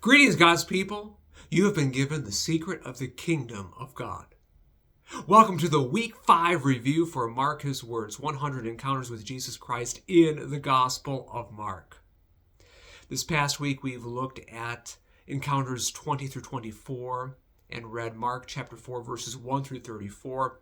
Greetings, God's people. You have been given the secret of the kingdom of God. Welcome to the Week 5 review for Mark His Words, 100 Encounters with Jesus Christ in the Gospel of Mark. This past week we've looked at encounters 20 through 24 and read Mark chapter 4 verses 1 through 34.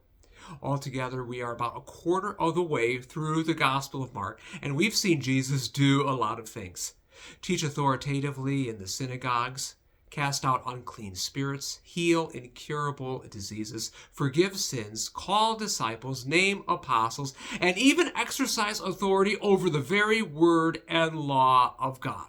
Altogether, we are about a quarter of the way through the Gospel of Mark, and we've seen Jesus do a lot of things. Teach authoritatively in the synagogues, cast out unclean spirits, heal incurable diseases, forgive sins, call disciples, name apostles, and even exercise authority over the very word and law of God.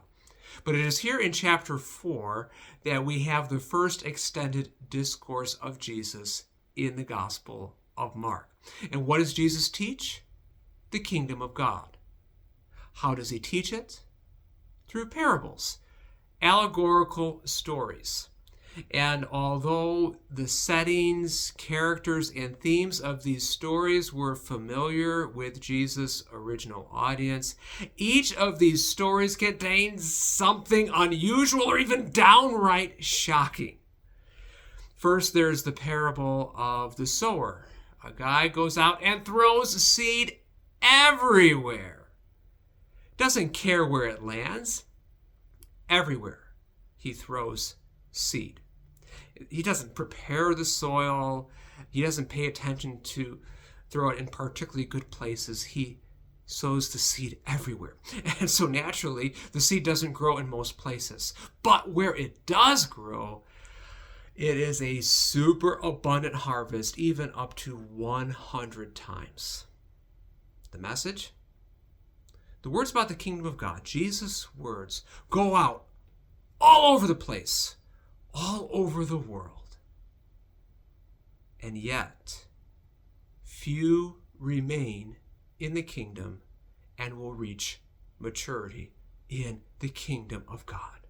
But it is here in chapter 4 that we have the first extended discourse of Jesus in the Gospel of Mark. And what does Jesus teach? The kingdom of God. How does he teach it? Through parables, allegorical stories. And although the settings, characters, and themes of these stories were familiar with Jesus' original audience, each of these stories contains something unusual or even downright shocking. First, there's the parable of the sower. A guy goes out and throws seed everywhere. Doesn't care where it lands. Everywhere he throws seed. He doesn't prepare the soil. He doesn't pay attention to throw it in particularly good places. He sows the seed everywhere. And so naturally, the seed doesn't grow in most places. But where it does grow, it is a super abundant harvest, even up to 100 times. The message? The words about the kingdom of God, Jesus' words, go out all over the place, all over the world. And yet, few remain in the kingdom and will reach maturity in the kingdom of God.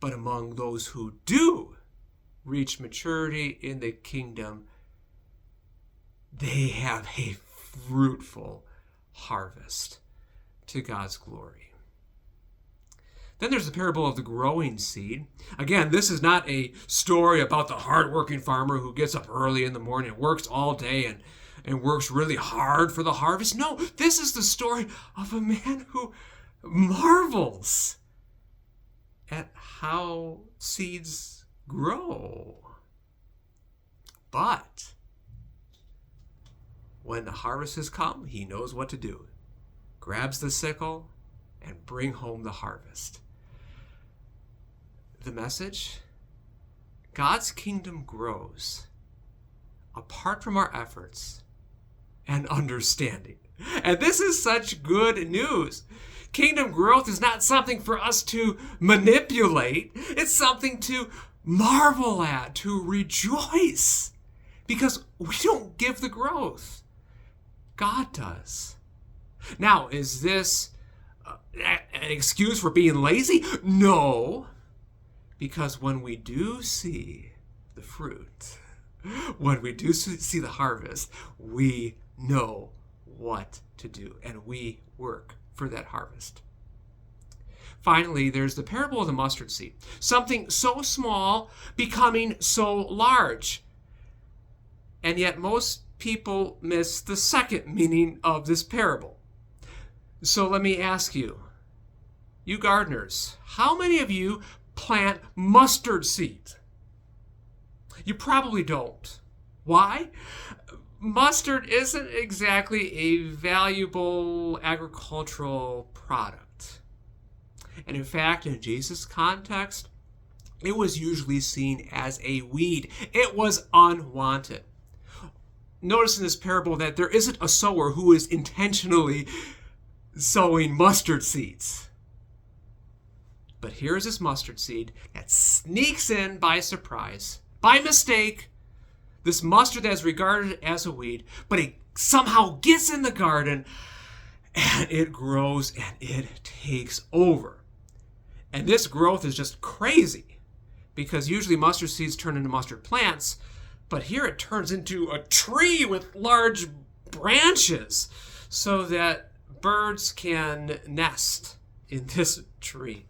But among those who do reach maturity in the kingdom, they have a fruitful harvest to God's glory. Then there's the parable of the growing seed. Again, this is not a story about the hardworking farmer who gets up early in the morning and works all day and works really hard for the harvest. No, this is the story of a man who marvels at how seeds grow. But when the harvest has come, he knows what to do. Grabs the sickle and bring home the harvest. The message? God's kingdom grows apart from our efforts and understanding. And this is such good news. Kingdom growth is not something for us to manipulate. It's something to marvel at, to rejoice. Because we don't give the growth. God does. Now, is this an excuse for being lazy? No. Because when we do see the fruit, when we do see the harvest, we know what to do, and we work for that harvest. Finally, there's the parable of the mustard seed. Something so small becoming so large. And yet most people miss the second meaning of this parable. So let me ask you, you gardeners, how many of you plant mustard seed? You probably don't. Why? Mustard isn't exactly a valuable agricultural product. And in fact, in Jesus' context, it was usually seen as a weed. It was unwanted. Notice in this parable that there isn't a sower who is intentionally sowing mustard seeds. But here is this mustard seed that sneaks in by surprise, by mistake. This mustard that is regarded as a weed, but it somehow gets in the garden and it grows and it takes over. And this growth is just crazy because usually mustard seeds turn into mustard plants, but here it turns into a tree with large branches so that birds can nest in this tree.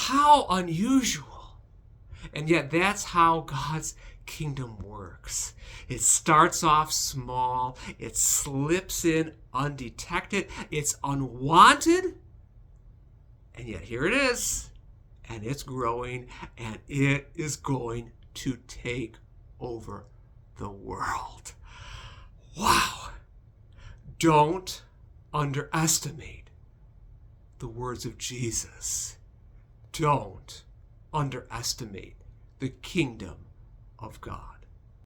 How unusual. And yet that's how God's kingdom works. It starts off small, it slips in undetected, it's unwanted, and yet here it is, and it's growing, and it is going to take over the world. Wow! Don't underestimate the words of Jesus. Don't underestimate the kingdom of God.